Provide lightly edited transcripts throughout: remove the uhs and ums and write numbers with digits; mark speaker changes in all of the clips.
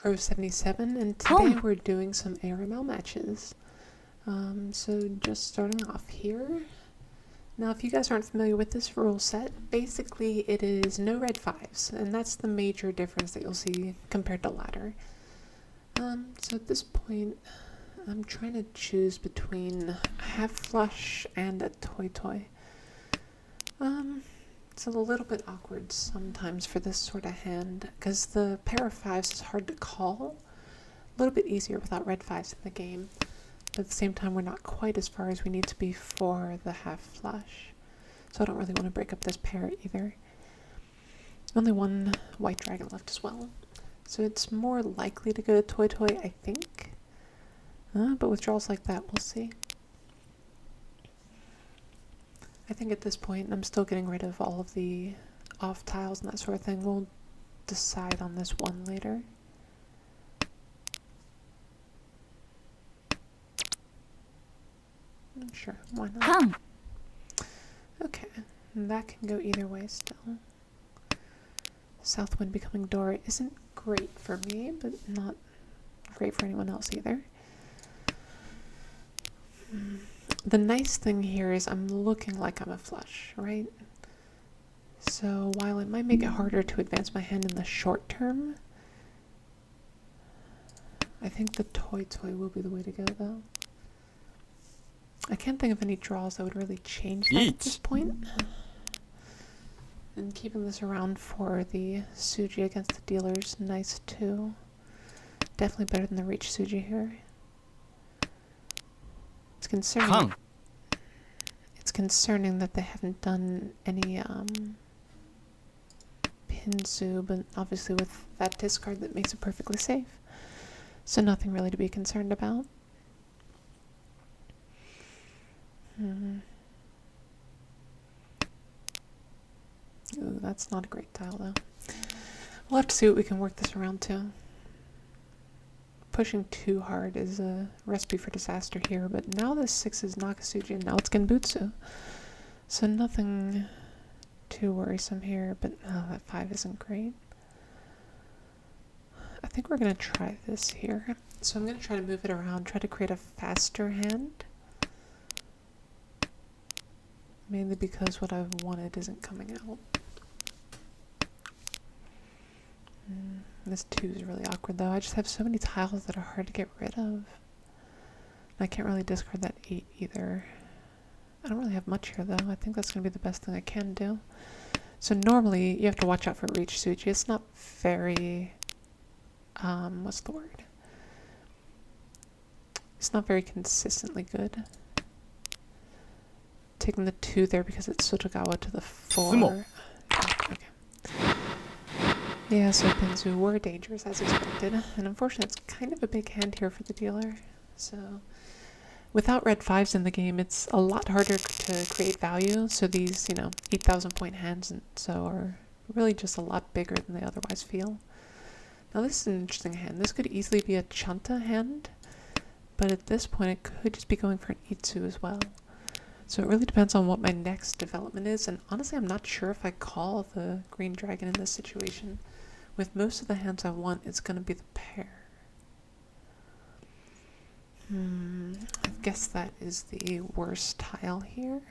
Speaker 1: row 77, and today we're doing some ARML matches. So just starting off here. Now, if you guys aren't familiar with this rule set, basically it is no red fives, and that's the major difference that you'll see compared to ladder. So at this point, I'm trying to choose between a half flush and a toy. It's a little bit awkward sometimes for this sort of hand, because the pair of fives is hard to call. A little bit easier without red fives in the game, but at the same time we're not quite as far as we need to be for the half flush. So I don't really want to break up this pair either. Only one white dragon left as well. So it's more likely to go to toy, I think. But with draws like that, we'll see. I think at this point, I'm still getting rid of all of the off tiles and that sort of thing. We'll decide on this one later. Sure, why not?
Speaker 2: Come.
Speaker 1: Okay, that can go either way still. South wind becoming door isn't great for me, but not great for anyone else either. The nice thing here is I'm looking like I'm a flush, right? So while it might make it harder to advance my hand in the short term, I think the toy will be the way to go though. I can't think of any draws that would really change that at this point. And keeping this around for the Suji against the dealer's nice too. Definitely better than the reach Suji here. It's concerning. It's concerning that they haven't done any Pinsu, but obviously with that discard that makes it perfectly safe. So nothing really to be concerned about. Ooh, that's not a great tile though. We'll have to see what we can work this around to. Pushing too hard is a recipe for disaster here, but now this 6 is Nakasuji and now it's Genbutsu. So nothing too worrisome here, but that 5 isn't great. I think we're going to try this here. So I'm going to try to move it around, try to create a faster hand. Mainly because what I've wanted isn't coming out. This 2 is really awkward though. I just have so many tiles that are hard to get rid of. And I can't really discard that 8 either. I don't really have much here though. I think that's going to be the best thing I can do. So normally you have to watch out for reach Suji. It's not very, what's the word? It's not very consistently good. Taking the 2 there because it's Sotogawa to the 4. Okay. Yeah, so Pinzu were dangerous as expected, and unfortunately it's kind of a big hand here for the dealer. So without red 5s in the game, it's a lot harder to create value, so these, 8,000 point hands and so are really just a lot bigger than they otherwise feel. Now this is an interesting hand. This could easily be a Chanta hand, but at this point it could just be going for an Itsu as well. So it really depends on what my next development is, and honestly I'm not sure if I call the green dragon in this situation. With most of the hands I want, it's going to be the pair. I guess that is the worst tile here.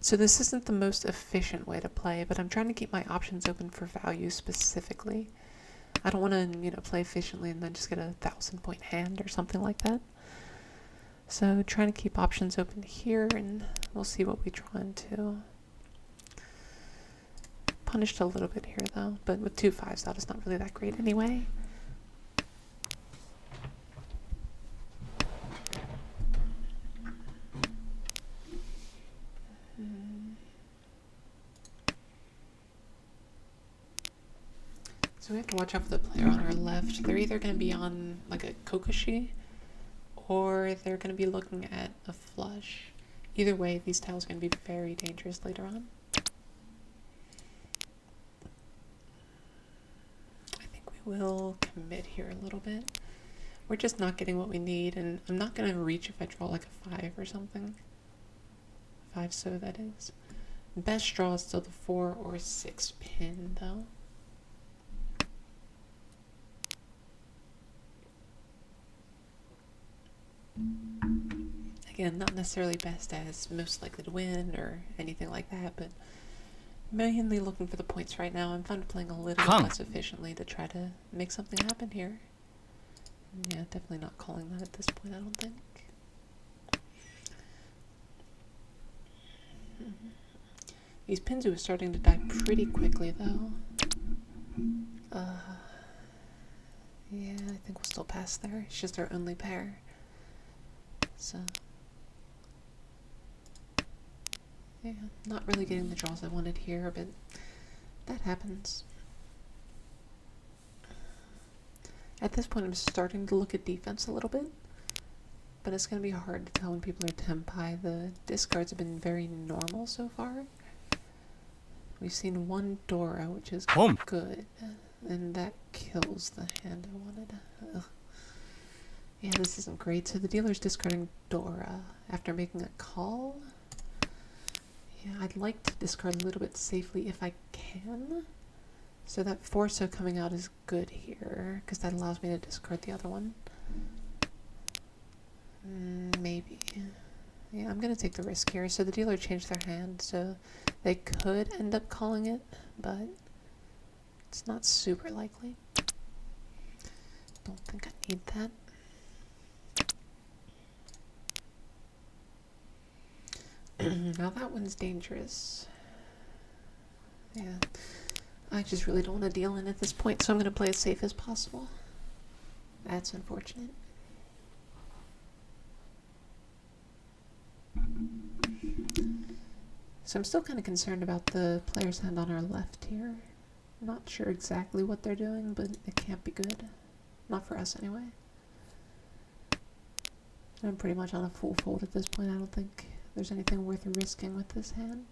Speaker 1: So this isn't the most efficient way to play, but I'm trying to keep my options open for value specifically. I don't want to, play efficiently and then just get a 1,000 point hand or something like that. So trying to keep options open here, and we'll see what we draw into. Punished a little bit here though, but with 2 5s that is not really that great anyway. So we have to watch out for the player on our left. They're either going to be on like a kokoshi, or they're going to be looking at a flush. Either way, these tiles are going to be very dangerous later on. We'll commit here a little bit. We're just not getting what we need, and I'm not going to reach if I draw like a 5 or something. 5 so that is. Best draw is still the 4 or 6 pin though. Again, not necessarily best as most likely to win or anything like that, but mainly looking for the points right now. I'm fine playing a little bit less efficiently to try to make something happen here. Yeah, definitely not calling that at this point, I don't think. These Pinzu are starting to die pretty quickly, though. Yeah, I think we'll still pass there. It's just our only pair. So, yeah, not really getting the draws I wanted here, but that happens. At this point, I'm starting to look at defense a little bit, but it's going to be hard to tell when people are temp high. The discards have been very normal so far. We've seen one Dora, which is good, and that kills the hand I wanted. Ugh. Yeah, this isn't great. So the dealer's discarding Dora after making a call. Yeah, I'd like to discard a little bit safely if I can. So that Forso coming out is good here, because that allows me to discard the other one. Maybe. Yeah, I'm going to take the risk here. So the dealer changed their hand, so they could end up calling it, but it's not super likely. Don't think I need that. Now that one's dangerous. Yeah. I just really don't want to deal in at this point, so I'm going to play as safe as possible. That's unfortunate. So I'm still kind of concerned about the player's hand on our left here. Not sure exactly what they're doing, but it can't be good. Not for us anyway. I'm pretty much on a full fold at this point. I don't think there's anything worth risking with this hand.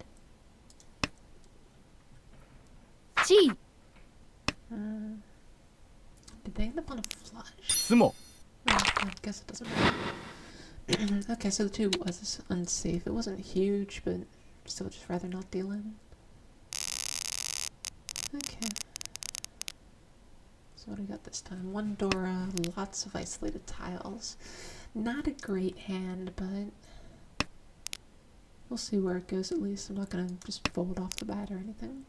Speaker 2: Gee.
Speaker 1: Did they end up on a flush? Sumo. I guess it doesn't matter. Okay, so the 2 was unsafe. It wasn't huge, but still just rather not deal in. Okay. So what do we got this time? 1 Dora, lots of isolated tiles. Not a great hand, but we'll see where it goes at least. I'm not going to just fold off the bat or anything.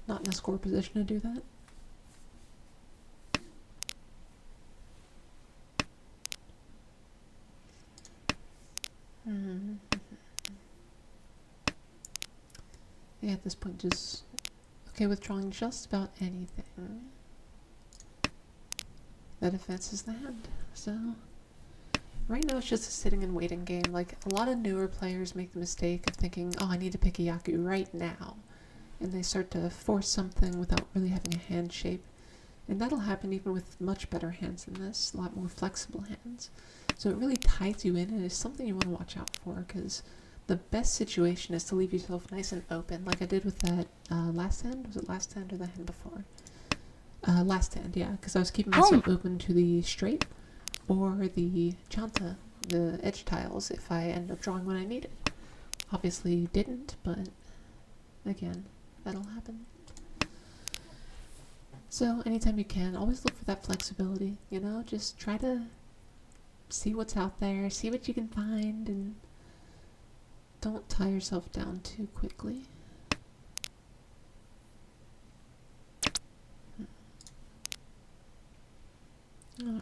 Speaker 1: Not in a score position to do that. Yeah, at this point, just okay with drawing just about anything that advances the hand. So right now it's just a sitting and waiting game. Like, a lot of newer players make the mistake of thinking, oh, I need to pick a Yaku right now. And they start to force something without really having a hand shape. And that'll happen even with much better hands than this, a lot more flexible hands. So it really ties you in, and it's something you want to watch out for, because the best situation is to leave yourself nice and open, like I did with that last hand. Was it last hand or the hand before? Last hand, yeah, because I was keeping myself open to the straight or the chanta, the edge tiles, if I end up drawing what I needed. Obviously didn't, but again, that'll happen. So anytime you can, always look for that flexibility, you know, just try to see what's out there, see what you can find, and don't tie yourself down too quickly. Alright.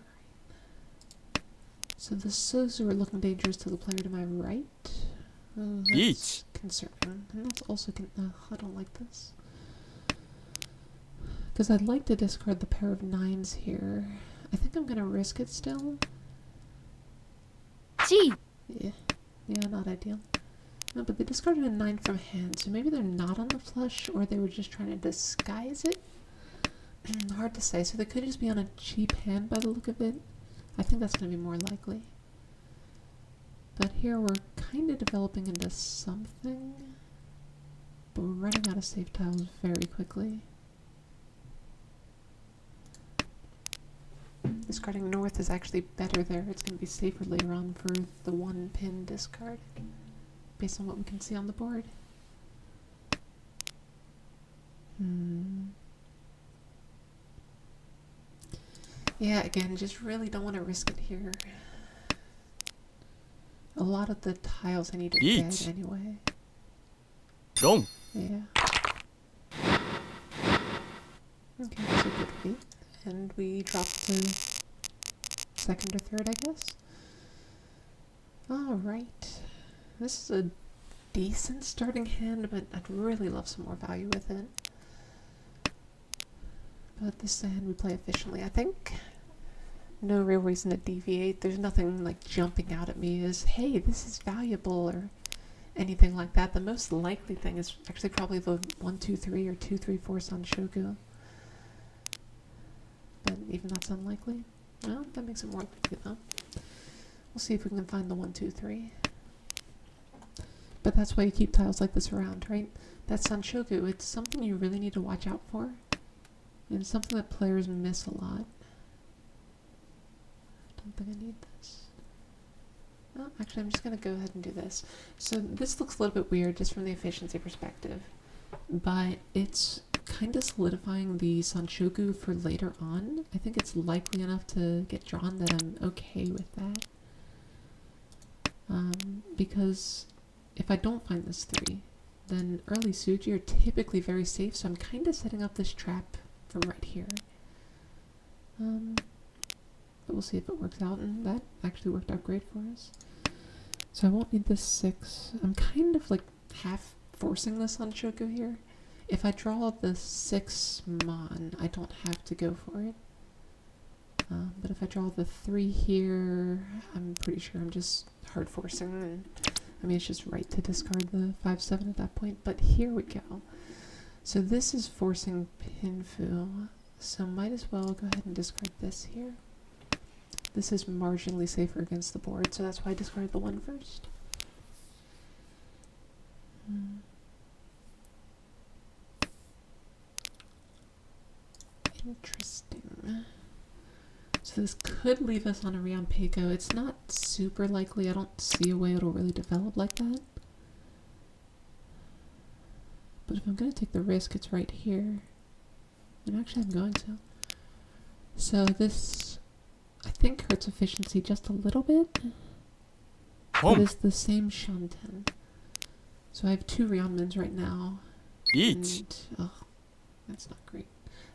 Speaker 1: So the Sozu are looking dangerous to the player to my right. Oh, that's concerning. And that's also I don't like this. Because I'd like to discard the pair of 9s here. I think I'm going to risk it still.
Speaker 2: Gee.
Speaker 1: Yeah, not ideal. No, but they discarded a 9 from hand, so maybe they're not on the flush, or they were just trying to disguise it. Hard to say. So they could just be on a cheap hand by the look of it. I think that's going to be more likely. But here we're kind of developing into something, but we're running out of safe tiles very quickly. Discarding north is actually better there. It's going to be safer later on for the 1 pin discard, based on what we can see on the board. Yeah, again, just really don't want to risk it here. A lot of the tiles I need are
Speaker 3: Eat.
Speaker 1: dead anyway.
Speaker 3: 롱.
Speaker 1: Yeah. Okay, so good feet. And we drop to second or third, I guess. Alright. This is a decent starting hand, but I'd really love some more value with it. But this is a hand we play efficiently, I think. No real reason to deviate. There's nothing like jumping out at me as, hey, this is valuable or anything like that. The most likely thing is actually probably the 1-2-3 or 2-3-4 Sanshoku. But even that's unlikely. Well, that makes it more likely though. We'll see if we can find the 1-2-3. But that's why you keep tiles like this around, right? That Sanshoku, it's something you really need to watch out for. And it's something that players miss a lot. I don't think I need this. Oh, actually, I'm just going to go ahead and do this. So this looks a little bit weird just from the efficiency perspective. But it's kind of solidifying the Sanshoku for later on. I think it's likely enough to get drawn that I'm okay with that. Because if I don't find this 3, then early Suji are typically very safe, so I'm kind of setting up this trap from right here. But we'll see if it works out, and that actually worked out great for us. So I won't need this 6. I'm kind of like half forcing this on Shoko here. If I draw the 6 Mon, I don't have to go for it. But if I draw the 3 here, I'm pretty sure I'm just hard forcing. And, I mean, it's just right to discard the 5-7 at that point. But here we go. So this is forcing Pinfu. So might as well go ahead and discard this here. This is marginally safer against the board, so that's why I discarded the 1 first. Interesting. So this could leave us on a Rion Peiko. It's not super likely. I don't see a way it'll really develop like that. But if I'm going to take the risk, it's right here. And actually I'm going to. So this, I think, hurts efficiency just a little bit. But it's the same Shanten. So I have 2 Rionmans right now.
Speaker 3: Eat.
Speaker 1: And, oh, that's not great.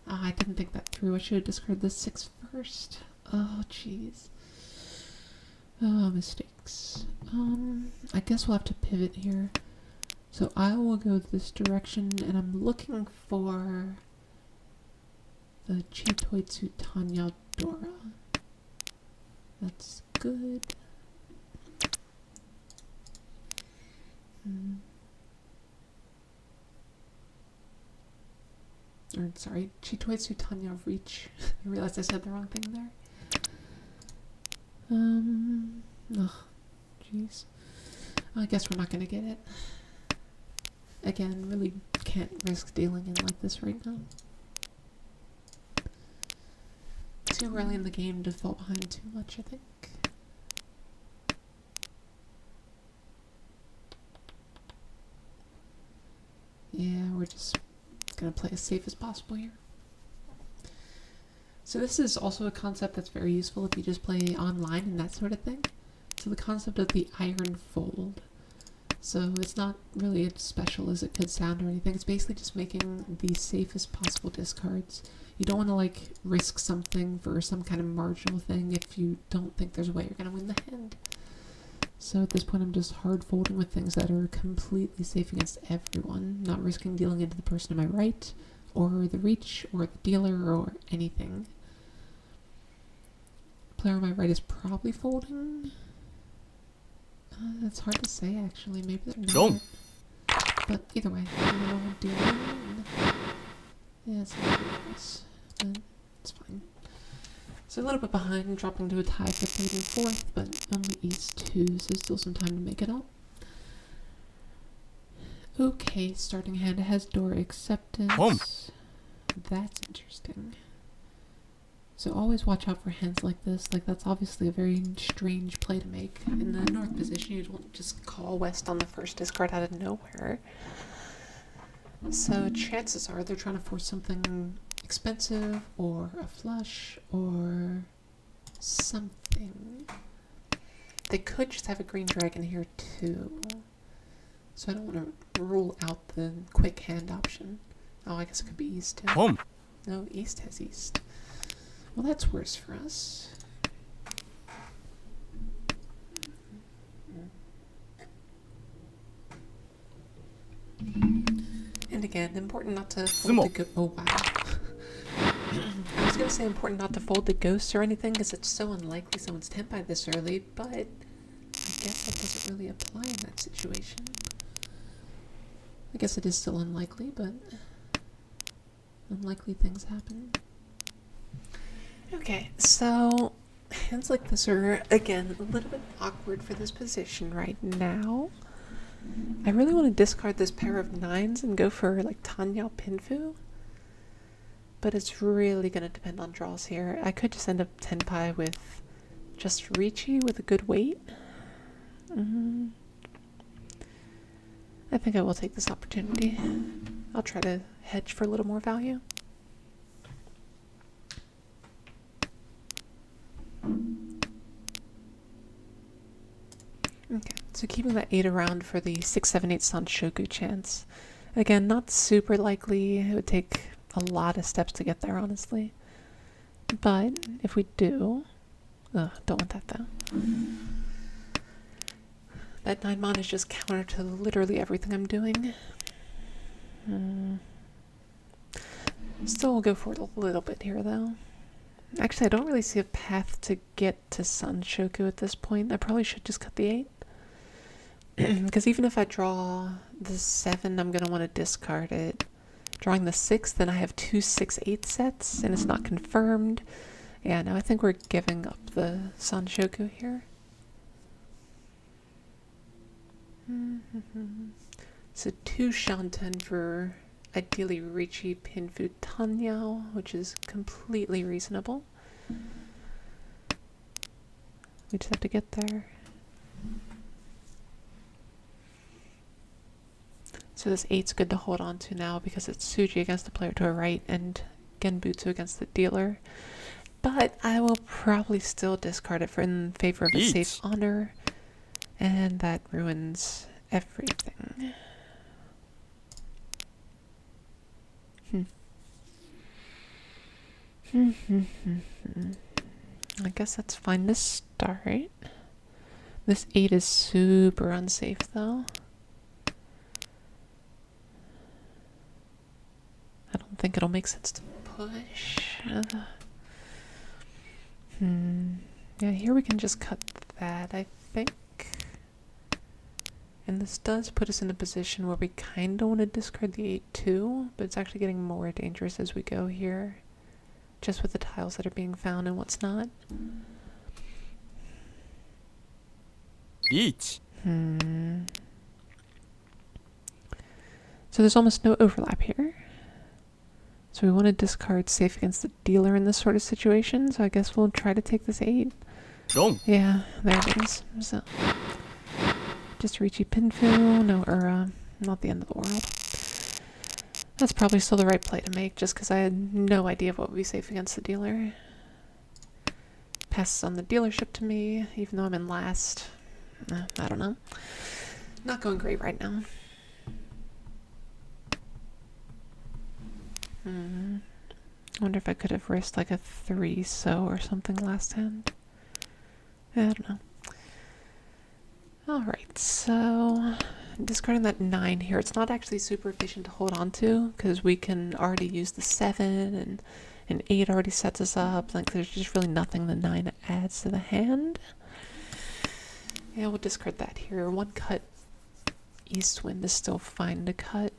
Speaker 1: I didn't think that through. I should have discarded the 6 first. Oh, jeez. Oh, mistakes. I guess we'll have to pivot here. So I will go this direction, and I'm looking for the Chitoitsu Tanya Dora. That's good. Or, sorry, Chitoitsu Tanya Reach. I realized I said the wrong thing there. Ugh, jeez. I guess we're not gonna get it. Again, really can't risk dealing in like this right now. Too early in the game to fall behind too much, I think. Yeah, we're just gonna play as safe as possible here. So this is also a concept that's very useful if you just play online and that sort of thing. So the concept of the iron fold. So it's not really as special as it could sound or anything. It's basically just making the safest possible discards. You don't want to like risk something for some kind of marginal thing if you don't think there's a way you're going to win the hand. So at this point I'm just hard folding with things that are completely safe against everyone, not risking dealing into the person to my right, or the reach, or the dealer, or anything. Player on my right is probably folding. That's hard to say actually, maybe they're not. But either way, dealing. Yeah, it's not nice, but it's fine. So a little bit behind, dropping to a tie for 3rd and 4th, but only East 2, so still some time to make it up. Okay, starting hand has door acceptance. That's interesting. So always watch out for hands like this. Like, that's obviously a very strange play to make. In the north position, you don't just call west on the first discard out of nowhere. So chances are they're trying to force something expensive, or a flush, or something. They could just have a green dragon here too. So I don't want to rule out the quick hand option. Oh, I guess it could be east too.
Speaker 3: 홈,
Speaker 1: No, east has east. Well, that's worse for us. And again, important not to fold the oh wow. I was gonna say important not to fold the ghosts or anything because it's so unlikely someone's temp by this early, but I guess that doesn't really apply in that situation. I guess it is still unlikely, but unlikely things happen. Okay, so hands like this are, again, a little bit awkward for this position right now. I really want to discard this pair of 9s and go for like Tanyao Pinfu, but it's really going to depend on draws here. I could just end up Tenpai with just Ricci with a good weight. I think I will take this opportunity. I'll try to hedge for a little more value. Okay, so keeping that 8 around for the 6-7-8 Sanshoku chance. Again, not super likely. It would take a lot of steps to get there, honestly. But if we do... Ugh, don't want that though. That 9 mon is just counter to literally everything I'm doing. Still will go for it a little bit here though. Actually, I don't really see a path to get to Sanshoku at this point. I probably should just cut the 8. Because even if I draw the 7, I'm going to want to discard it. Drawing the 6, then I have 2 6-8 sets, and it's not confirmed. Yeah, no, I think we're giving up the Sanshoku here. So 2 Shanten for ideally Ricci Pinfu Tanyao, which is completely reasonable. We just have to get there. So this 8's good to hold on to now because it's Tsuji against the player to our right and Genbutsu against the dealer. But I will probably still discard it in favor of a safe honor, and that ruins everything. I guess that's fine to start. This 8 is super unsafe though. I don't think it'll make sense to push. Yeah, here we can just cut that, I think. And this does put us in a position where we kind of want to discard the 8 too, but it's actually getting more dangerous as we go here. Just with the tiles that are being found and what's not.
Speaker 3: each,
Speaker 1: So there's almost no overlap here. So we want to discard safe against the dealer in this sort of situation, so I guess we'll try to take this 8.
Speaker 3: wrong,
Speaker 1: Yeah, there it is. So, just Ricci Pinfu, no Ura, not the end of the world. That's probably still the right play to make, just because I had no idea what would be safe against the dealer. Passes on the dealership to me, even though I'm in last. I don't know. Not going great right now. I wonder if I could have risked like a 3 so or something last hand. I don't know. Alright, so discarding that 9 here. It's not actually super efficient to hold on to because we can already use the 7 and an 8 already sets us up. Like there's just really nothing the 9 adds to the hand. Yeah, we'll discard that here. 1 cut east wind is still fine to cut.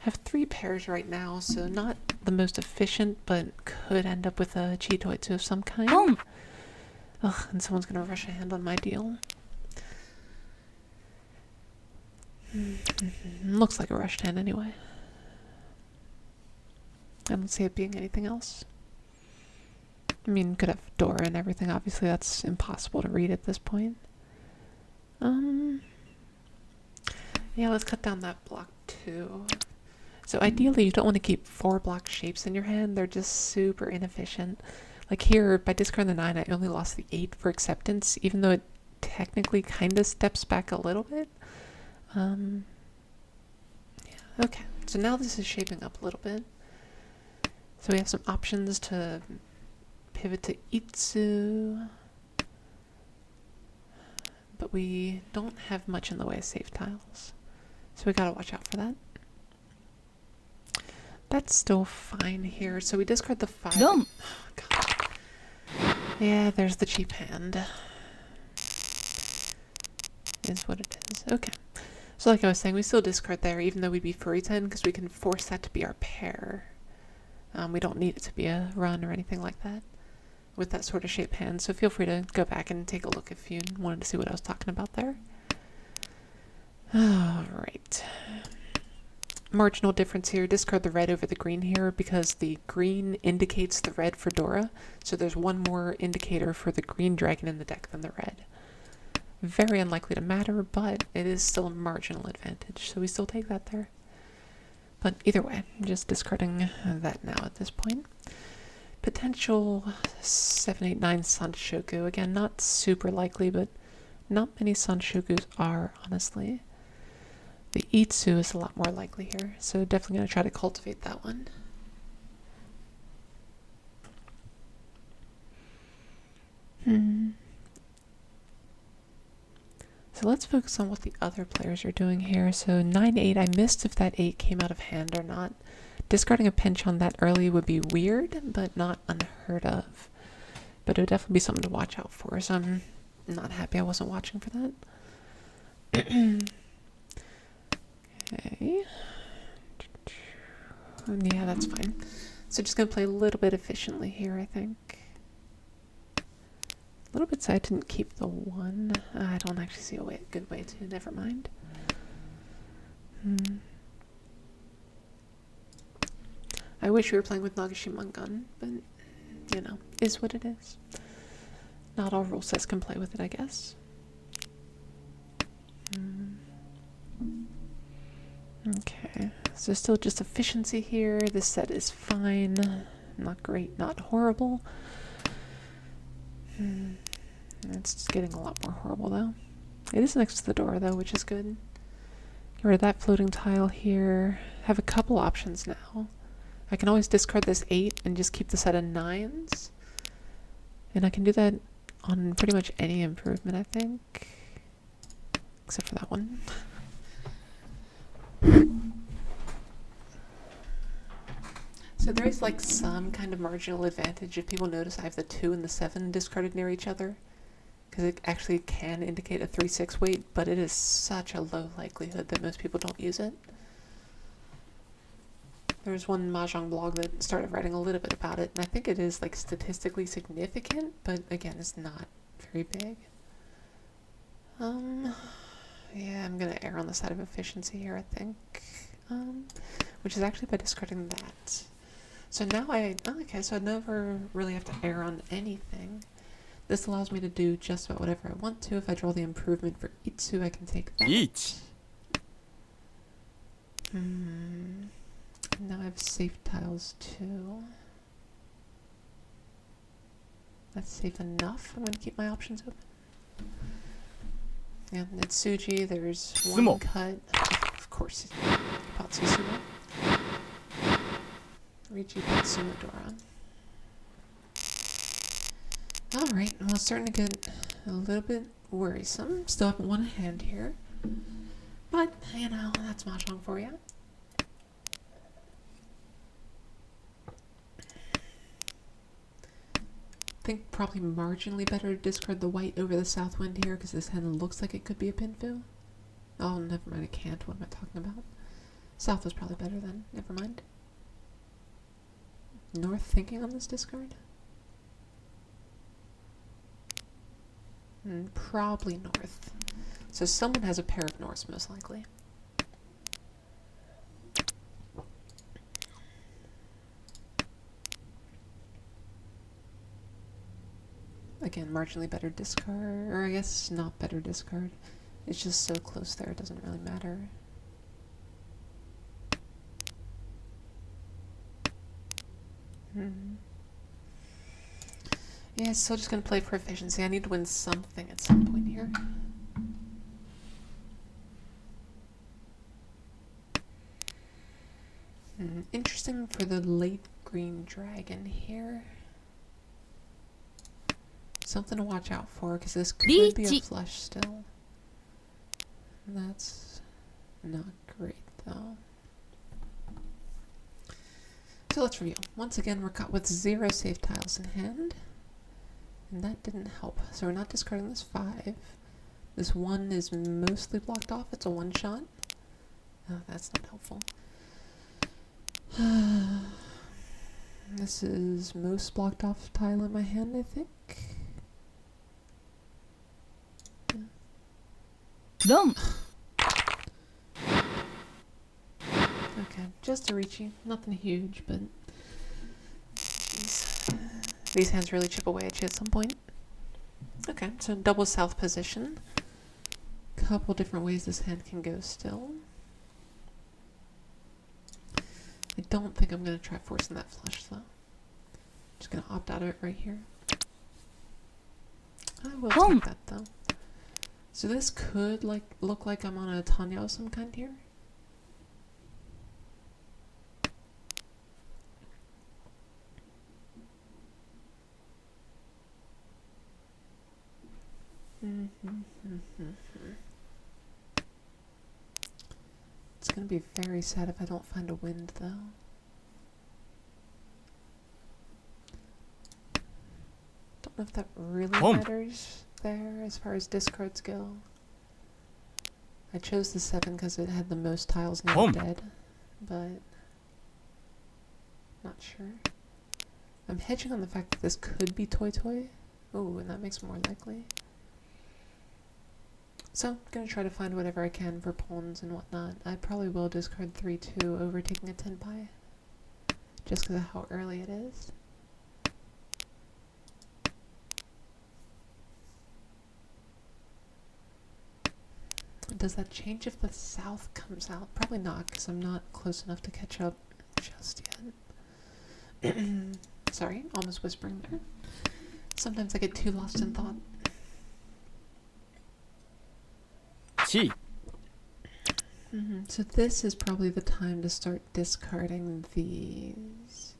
Speaker 1: Have 3 pairs right now, so not the most efficient, but could end up with a Chitoitsu of some kind.
Speaker 2: Home.
Speaker 1: Ugh, and someone's gonna rush a hand on my deal. Looks like a rushed hand anyway. I don't see it being anything else. I mean, could have Dora and everything. Obviously, that's impossible to read at this point. Yeah, let's cut down that block too. So ideally, you don't want to keep 4 block shapes in your hand. They're just super inefficient. Like here, by discarding the 9, I only lost the 8 for acceptance, even though it technically kind of steps back a little bit. Yeah, okay. So now this is shaping up a little bit. So we have some options to pivot to Itsu, but we don't have much in the way of safe tiles. So we gotta watch out for that. That's still fine here. So we discard the 5.
Speaker 2: Done.
Speaker 1: Oh, God. Yeah, there's the cheap hand. Is what it is. Okay. So like I was saying, we still discard there, even though we'd be free 10, because we can force that to be our pair. We don't need it to be a run or anything like that with that sort of shape hand. So feel free to go back and take a look if you wanted to see what I was talking about there. Alright. Marginal difference here. Discard the red over the green here because the green indicates the red for Dora. So there's one more indicator for the green dragon in the deck than the red. Very unlikely to matter, but it is still a marginal advantage. So we still take that there. But either way, I'm just discarding that now at this point. Potential 7, 8, 9 Sanshoku. Again, not super likely, but not many Sanshokus are, honestly. The Itsu is a lot more likely here, so definitely going to try to cultivate that one. So let's focus on what the other players are doing here. So 9, 8, I missed if that 8 came out of hand or not. Discarding a pinch on that early would be weird, but not unheard of. But it would definitely be something to watch out for, so I'm not happy I wasn't watching for that. Okay. Yeah, that's fine. So just going to play a little bit efficiently here, I think. A little bit sad I didn't keep the 1. I don't actually see a good way to. Never mind. I wish we were playing with Nagashimangan, but, you know, is what it is. Not all rule sets can play with it, I guess. Okay, so still just efficiency here. This set is fine. Not great, not horrible. It's just getting a lot more horrible, though. It is next to the door, though, which is good. Get rid of that floating tile here. Have a couple options now. I can always discard this 8 and just keep the set of 9s. And I can do that on pretty much any improvement, I think. Except for that one. So there is like some kind of marginal advantage if people notice I have the 2 and the 7 discarded near each other. Because it actually can indicate a 3-6 weight, but it is such a low likelihood that most people don't use it. There's one Mahjong blog that started writing a little bit about it, and I think it is like statistically significant, but again, it's not very big. Yeah, I'm gonna err on the side of efficiency here, I think. Which is actually by discarding that. So now okay, so I never really have to err on anything. This allows me to do just about whatever I want to. If I draw the improvement for Itsu, I can take that.
Speaker 3: Each.
Speaker 1: Now I have safe tiles too. That's safe enough. I'm going to keep my options open. Yeah, it's Suji. There's one
Speaker 3: Sumo.
Speaker 1: cut. Of course, Patsu Sumo. Riji Patsumo Dora. Alright, well, it's starting to get a little bit worrisome. Still haven't won a hand here. But, you know, that's Mahjong for you. I think probably marginally better to discard the white over the south wind here because this hand looks like it could be a pinfu. Oh, never mind, I can't. What am I talking about? South was probably better then. Never mind. North thinking on this discard? Probably north. So someone has a pair of norths, most likely. Again, marginally better discard, or I guess not better discard. It's just so close there, it doesn't really matter. Yeah, still just gonna play for efficiency. I need to win something at some point here. Interesting for the late green dragon here. Something to watch out for, because this could be a
Speaker 2: Reach.
Speaker 1: flush still. That's not great, though. So let's review. Once again, we're caught with 0 safe tiles in hand. And that didn't help. So we're not discarding this 5. This 1 is mostly blocked off. It's a one-shot. Oh, that's not helpful. This is most blocked off tile in my hand, I think.
Speaker 2: Long.
Speaker 1: Okay, just a reachy. Nothing huge, but jeez. These hands really chip away at you at some point. Okay, so double south position. Couple different ways this hand can go still. I don't think I'm going to try forcing that flush, though. Just going to opt out of it right here. I will take that, though. So this could look like I'm on a Tanya of some kind here. It's going to be very sad if I don't find a wind, though. Don't know if that really matters there as far as discards go. I chose the 7 because it had the most tiles now dead, but not sure. I'm hedging on the fact that this could be Toy Toy. Oh, and that makes it more likely. So, I'm going to try to find whatever I can for pawns and whatnot. I probably will discard 3-2 over taking a 10 pie, just because of how early it is. Does that change if the south comes out? Probably not, because I'm not close enough to catch up just yet. Sorry, almost whispering there. Sometimes I get too lost in thought.
Speaker 3: Chi.
Speaker 1: So this is probably the time to start discarding these.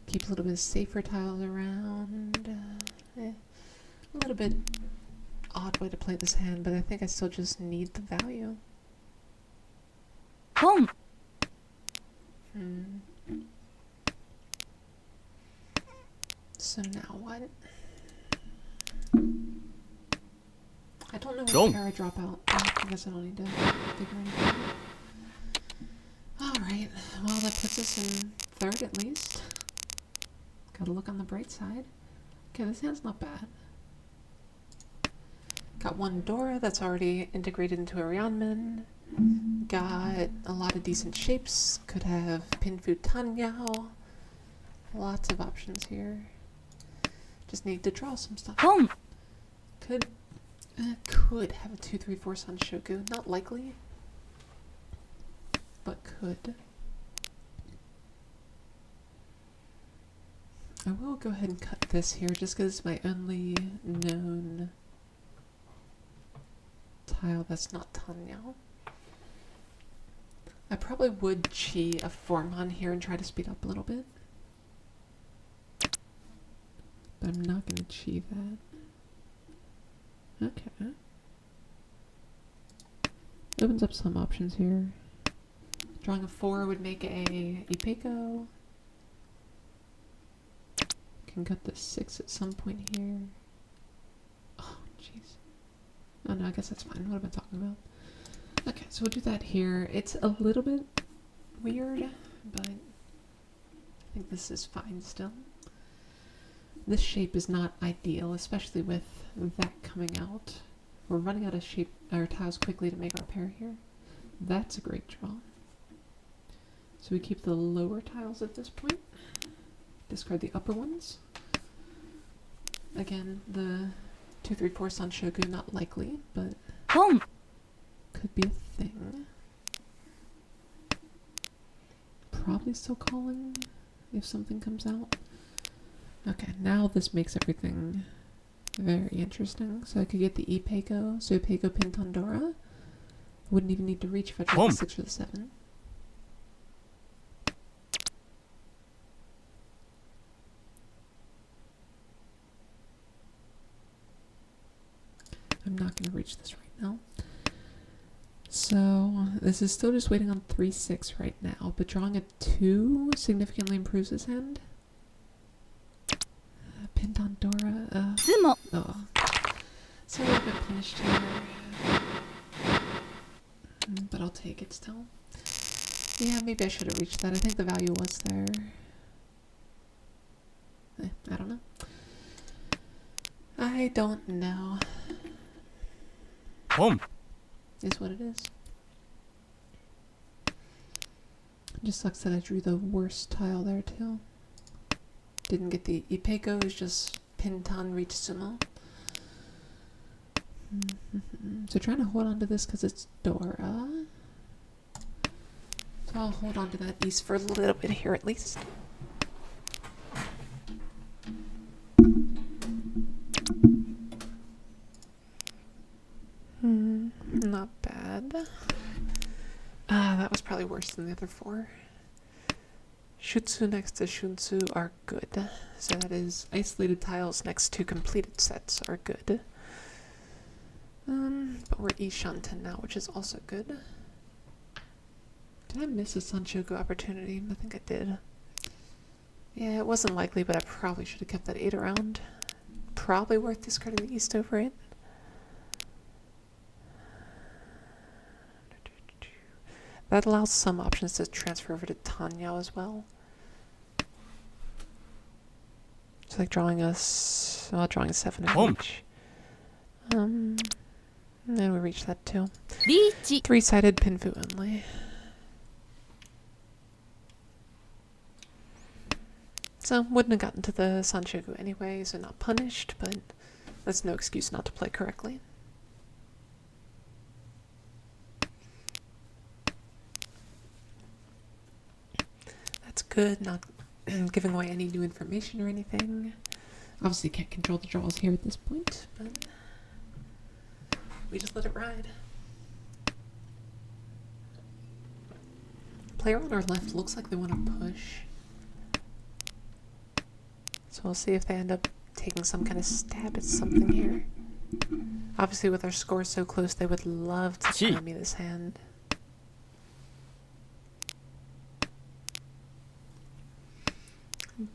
Speaker 1: Keep a little bit of safer tiles around. A little bit odd way to play this hand, but I think I still just need the value.
Speaker 2: Home.
Speaker 1: So now what? I don't know
Speaker 3: Don't.
Speaker 1: what pair I drop out. I guess I don't need to figure anything out. Alright, well that puts us in 3rd at least. Gotta look on the bright side. Okay, this hand's not bad. Got one Dora that's already integrated into a Ryanman. Got a lot of decent shapes. Could have Pinfu Tanyao. Lots of options here. Just need to draw some stuff.
Speaker 2: Home.
Speaker 1: Could have a 2-3-4 Sun Shoku. Not likely, but could. I will go ahead and cut this here just because it's my only known tile that's not Tanyao. I probably would chi a Formon here and try to speed up a little bit. But I'm not going to chi that. Okay. Opens up some options here. Drawing a 4 would make a Ipeko. Can cut the 6 at some point here. Oh, jeez. Oh no, I guess that's fine. What am I talking about? Okay, so we'll do that here. It's a little bit weird, but I think this is fine still. This shape is not ideal, especially with that coming out. We're running out of shape or tiles quickly to make our pair here. That's a great draw. So we keep the lower tiles at this point. Discard the upper ones. Again, the 2-3-4 Sun Shogu, not likely, but
Speaker 2: Home.
Speaker 1: could be a thing. Probably still calling if something comes out. Okay, now this makes everything very interesting. So I could get the e-Peko, so Peko pin Tondora. Wouldn't even need to reach if I tried the 6 or the 7. I'm not going to reach this right now. So this is still just waiting on 3-6 right now, but drawing a 2 significantly improves his hand. Pin Tondora. Oh. So a little bit punished here. But I'll take it still. Yeah, maybe I should have reached that. I think the value was there. I don't know. I don't know. Is what it is. It just sucks that I drew the worst tile there too. Didn't get the e-Peko, it was just Pinton reach sumo. So trying to hold on to this because it's Dora. So I'll hold on to that piece for a little bit here at least. Not bad. That was probably worse than the other 4. Shutsu next to Shunsu are good. So that is isolated tiles next to completed sets are good. But we're Ishanten now, which is also good. Did I miss a Sanshoku opportunity? I think I did. Yeah, it wasn't likely, but I probably should have kept that 8 around. Probably worth discarding the East over it. That allows some options to transfer over to Tanyao as well. So like drawing us, well, drawing a 7 in each. And we reach that too. 3-sided Pinfu only. So wouldn't have gotten to the Sanshoku anyway, so not punished, but that's no excuse not to play correctly. That's good, not giving away any new information or anything. Obviously can't control the draws here at this point, but we just let it ride. Player on our left looks like they want to push. So we'll see if they end up taking some kind of stab at something here. Obviously with our scores so close, they would love to show me this hand.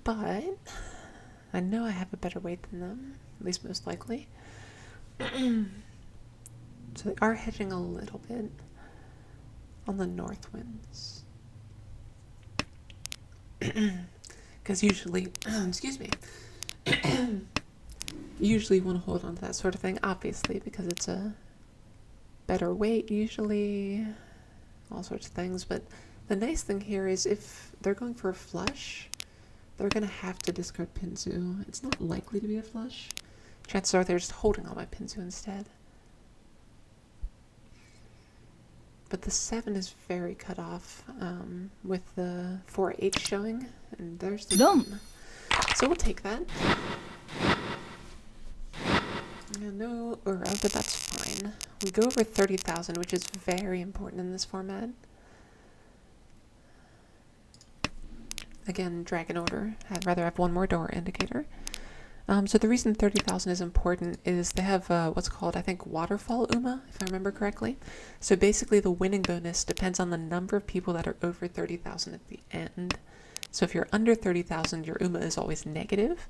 Speaker 1: But I know I have a better weight than them, at least most likely. So they are hedging a little bit on the north winds. Because usually, excuse me, usually want to hold on to that sort of thing, obviously, because it's a better weight usually, all sorts of things. But the nice thing here is if they're going for a flush, they're going to have to discard Pinzu. It's not likely to be a flush. Chances are they're just holding on my Pinzu instead. But the 7 is very cut off with the 4-8 showing, and there's the 1. So we'll take that. Yeah, no aura, but that's fine. We go over 30,000, which is very important in this format. Again, Dragon Order. I'd rather have one more door indicator. So the reason 30,000 is important is they have what's called, I think, Waterfall Uma, if I remember correctly. So basically the winning bonus depends on the number of people that are over 30,000 at the end. So if you're under 30,000, your Uma is always negative.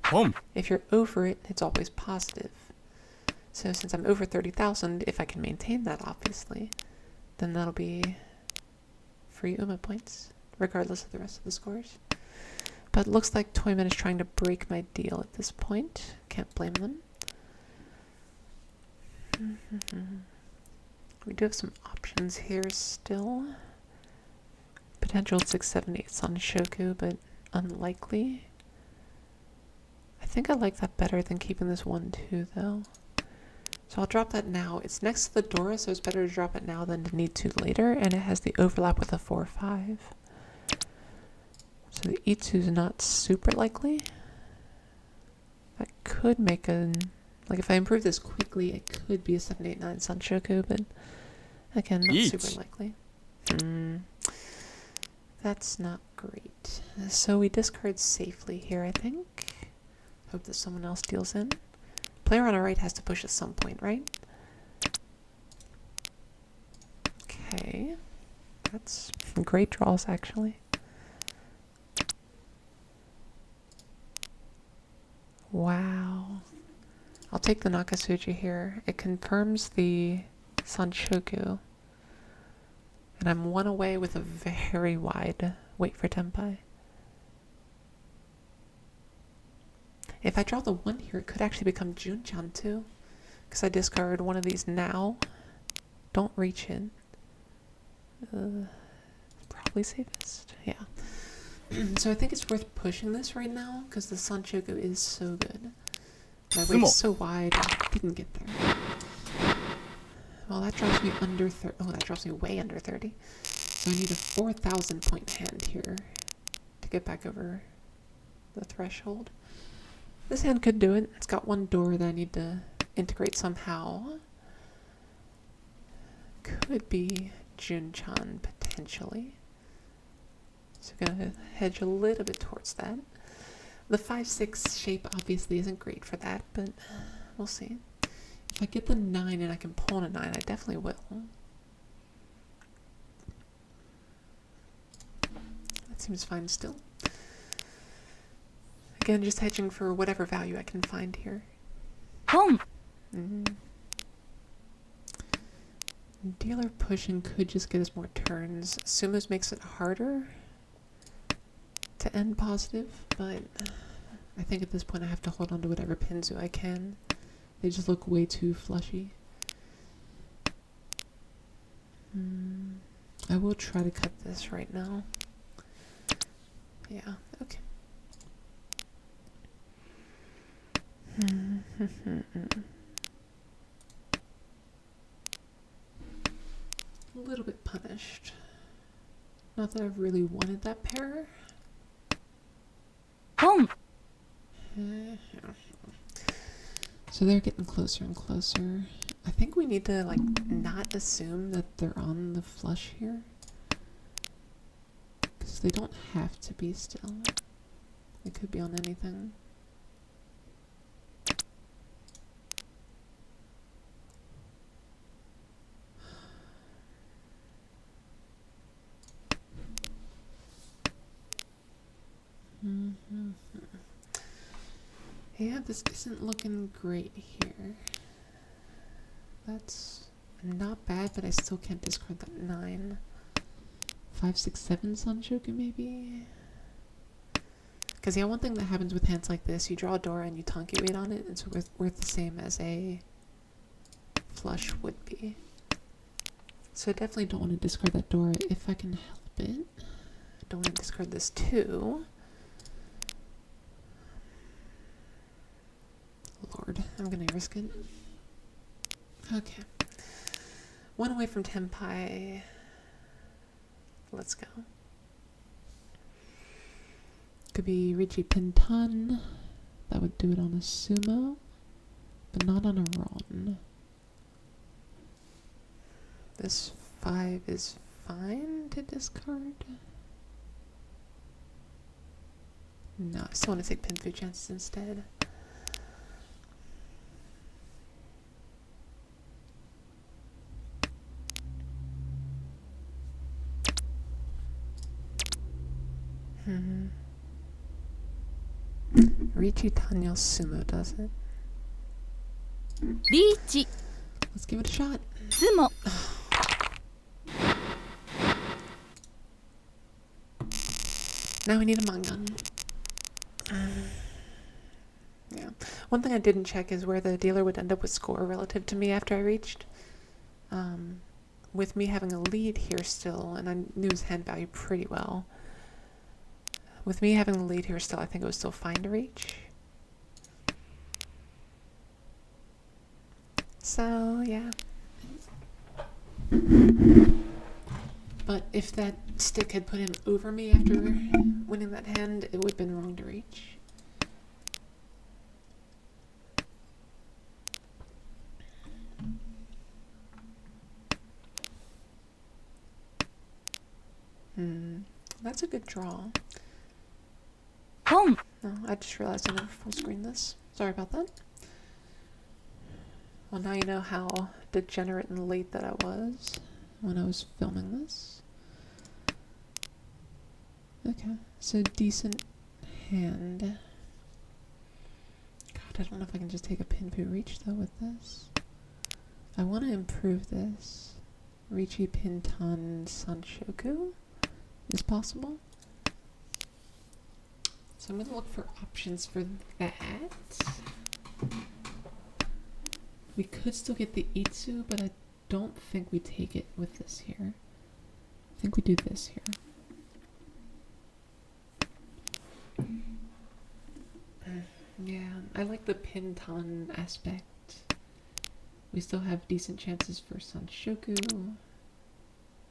Speaker 1: If you're over it, it's always positive. So since I'm over 30,000, if I can maintain that, obviously, then that'll be free Uma points, regardless of the rest of the scores. But it looks like Toyman is trying to break my deal at this point. Can't blame them. We do have some options here still. Potential 6, 7, 8 Sanshoku, but unlikely. I think I like that better than keeping this 1-2 though. So I'll drop that now. It's next to the Dora, so it's better to drop it now than to need to later, and it has the overlap with the 4-5. So the Itsu's not super likely. That could make a... Like, if I improve this quickly, it could be a 789 Sanshoku, but again, not super
Speaker 3: Yeet.
Speaker 1: likely. That's not great. So we discard safely here, I think. Hope that someone else deals in. Player on our right has to push at some point, right? Okay. That's great draws, actually. Wow. I'll take the Nakasuji here. It confirms the Sanshoku. And I'm one away with a very wide wait for Tenpai. If I draw the 1 here, it could actually become Junchan too. Because I discard one of these now. Don't reach it. Probably safest. Yeah. So I think it's worth pushing this right now because the Sanshoku is so good. My weight's so wide, I didn't get there. Well, that drops me under 30. Oh, that drops me way under 30. So I need a 4,000 point hand here to get back over the threshold. This hand could do it. It's got one door that I need to integrate somehow. Could be Junchan potentially. So I'm gonna hedge a little bit towards that. The 5-6 shape obviously isn't great for that, but we'll see. If I get the 9 and I can pawn a 9, I definitely will. That seems fine still. Again, just hedging for whatever value I can find here. Dealer pushing could just get us more turns. Sumos makes it harder to end positive, but I think at this point I have to hold on to whatever Pinzu I can. They just look way too flushy. I will try to cut this right now. Yeah, okay. A little bit punished. Not that I've really wanted that pair. So they're getting closer and closer. I think we need to like not assume that they're on the flush here. Because they don't have to be still. They could be on anything. Yeah, this isn't looking great here. That's not bad, but I still can't discard that 9. 5, 6, 7 Sanshoku maybe? Because yeah, one thing that happens with hands like this, you draw a door and you Tonki wait on it, it's worth the same as a flush would be. So I definitely don't want to discard that door if I can help it. Don't want to discard this too. Lord, I'm gonna risk it. Okay. One away from Tenpai. Let's go. Could be Richie Pintan. That would do it on a sumo, but not on a Ron. This 5 is fine to discard. No, I still want to take Pinfu chances instead. Richi Tanyo Sumo does it.
Speaker 2: Richi.
Speaker 1: Let's give it a shot.
Speaker 2: Sumo.
Speaker 1: Now we need a Mangan. Yeah. One thing I didn't check is where the dealer would end up with score relative to me after I reached. With me having a lead here still, and I knew his hand value pretty well. With me having the lead here still, I think it was still fine to reach. So, yeah. But if that stick had put him over me after winning that hand, it would have been wrong to reach. That's a good draw.
Speaker 2: 동,
Speaker 1: No, I just realized I never full screened this. Sorry about that. Well, now you know how degenerate and late that I was when I was filming this. Okay, so decent hand. God, I don't know if I can just take a Pinpu Reach though with this. I want to improve this. Riichi Pinton Sanshoku is possible. So I'm going to look for options for that. We could still get the Itsu, but I don't think we take it with this here. I think we do this here. Yeah, I like the Pinton aspect. We still have decent chances for Sanshoku.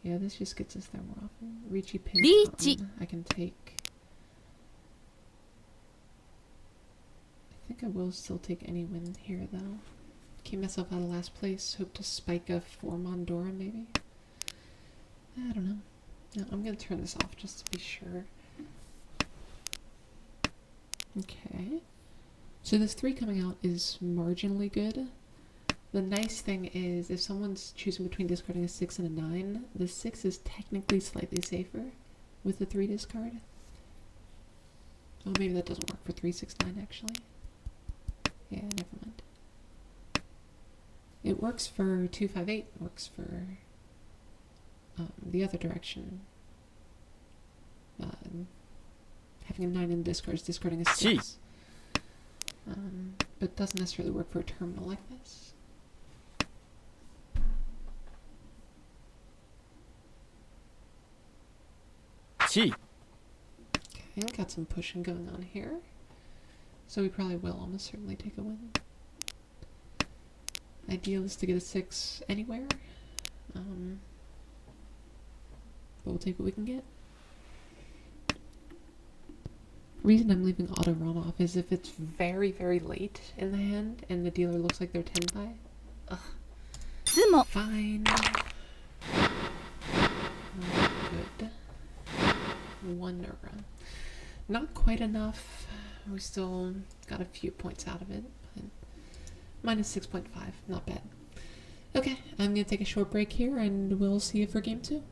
Speaker 1: Yeah, this just gets us there more often. Riichi
Speaker 2: Riichi.
Speaker 1: Pinton, I can take. I think I will still take any win here, though. Keep myself out of last place. Hope to spike a 4 Mondora, maybe? I don't know. No, I'm going to turn this off just to be sure. Okay. So this 3 coming out is marginally good. The nice thing is, if someone's choosing between discarding a 6 and a 9, the 6 is technically slightly safer with the 3 discard. Oh, maybe that doesn't work for 3, 6, 9, actually. Yeah, never mind. It works for 2, 5, 8. It works for the other direction. Having a 9 in discards, discarding a 6. But doesn't necessarily work for a terminal like this.
Speaker 3: Chi.
Speaker 1: Okay, got some pushing going on here. So we probably will almost certainly take a win. Ideal is to get a 6 anywhere. But we'll take what we can get. Reason I'm leaving auto run off is if it's very, very late in the hand and the dealer looks like they're 10 by. Ugh.
Speaker 2: Sumo.
Speaker 1: Fine. Good. 1 Nura. Not quite enough. We still got a few points out of it. But minus 6.5. Not bad. Okay, I'm going to take a short break here and we'll see you for game 2.